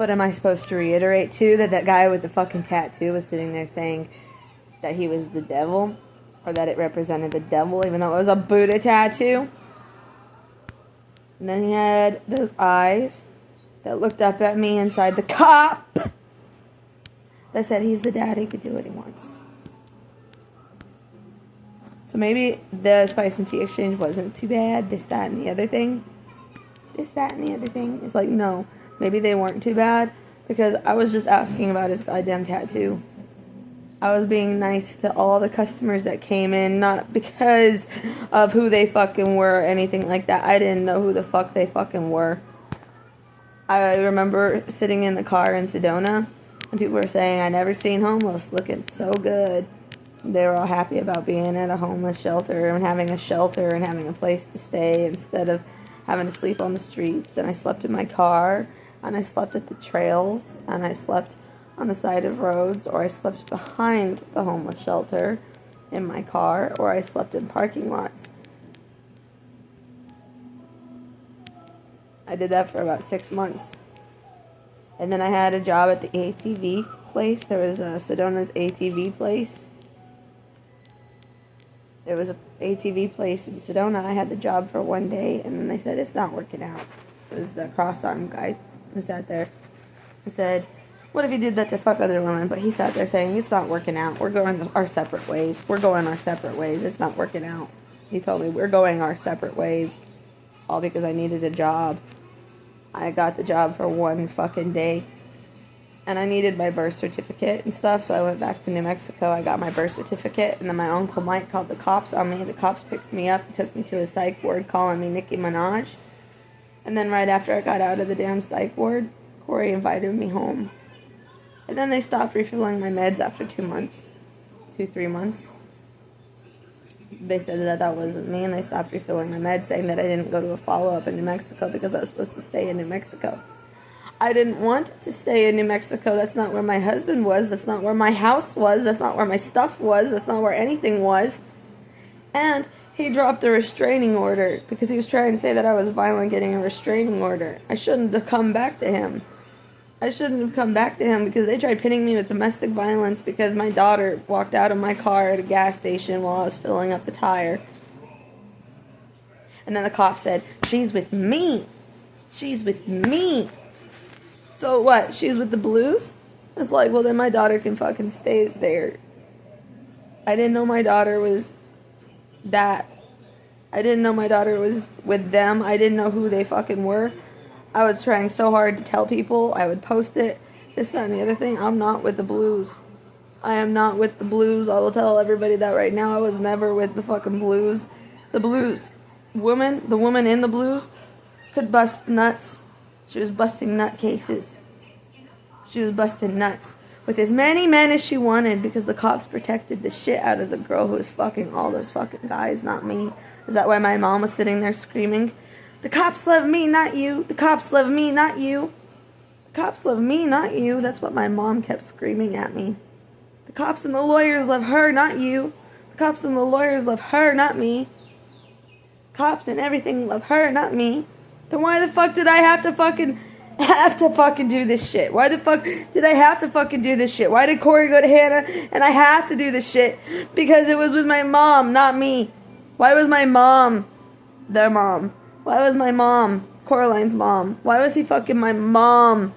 But am I supposed to reiterate, too, that that guy with the fucking tattoo was sitting there saying that he was the devil? Or that it represented the devil, even though it was a Buddha tattoo? And then he had those eyes that looked up at me inside the cop that said he's the dad, he could do what he wants. So maybe the spice and tea exchange wasn't too bad. This, that, and the other thing. This, that, and the other thing. It's like, no. Maybe they weren't too bad. Because I was just asking about his goddamn tattoo. I was being nice to all the customers that came in. Not because of who they fucking were or anything like that. I didn't know who the fuck they fucking were. I remember sitting in the car in Sedona. And people were saying, I never seen homeless looking so good. They were all happy about being at a homeless shelter and having a shelter and having a place to stay instead of having to sleep on the streets. And I slept in my car, and I slept at the trails, and I slept on the side of roads, or I slept behind the homeless shelter in my car, or I slept in parking lots. I did that for about 6 months. And then I had a job at the ATV place. There was a Sedona's ATV place. There was an ATV place in Sedona. I had the job for one day, and then they said, it's not working out. It was the cross-arm guy who sat there and said, what if he did that to fuck other women? But he sat there saying, it's not working out. We're going our separate ways. We're going our separate ways. It's not working out. He told me, we're going our separate ways. All because I needed a job. I got the job for one fucking day. And I needed my birth certificate and stuff, so I went back to New Mexico. I got my birth certificate, and then my Uncle Mike called the cops on me. The cops picked me up and took me to a psych ward calling me Nicki Minaj. And then right after I got out of the damn psych ward, Corey invited me home. And then they stopped refilling my meds after 2 months. 3 months. They said that wasn't me, and they stopped refilling my meds, saying that I didn't go to a follow-up in New Mexico because I was supposed to stay in New Mexico. I didn't want to stay in New Mexico. That's not where my husband was. That's not where my house was. That's not where my stuff was. That's not where anything was. And he dropped a restraining order because he was trying to say that I was violent getting a restraining order. I shouldn't have come back to him. I shouldn't have come back to him because they tried pinning me with domestic violence because my daughter walked out of my car at a gas station while I was filling up the tire. And then the cop said, she's with me. She's with me. So what? She's with the Blues? It's like, well, then my daughter can fucking stay there. I didn't know my daughter was that. I didn't know my daughter was with them. I didn't know who they fucking were. I was trying so hard to tell people. I would post it. This, that, and the other thing. I'm not with the Blues. I am not with the Blues. I will tell everybody that right now. I was never with the fucking Blues. The Blues. The woman in the Blues could bust nuts. She was busting nut cases. She was busting nuts with as many men as she wanted because the cops protected the shit out of the girl who was fucking all those fucking guys, not me. Is that why my mom was sitting there screaming, the cops love me, not you. The cops love me, not you. The cops love me, not you. That's what my mom kept screaming at me. The cops and the lawyers love her, not you. The cops and the lawyers love her, not me. Cops and everything love her, not me. Then why the fuck did I have to fucking do this shit? Why the fuck did I have to fucking do this shit? Why did Corey go to Hannah and I have to do this shit? Because it was with my mom, not me. Why was my mom their mom? Why was my mom Coraline's mom? Why was he fucking my mom?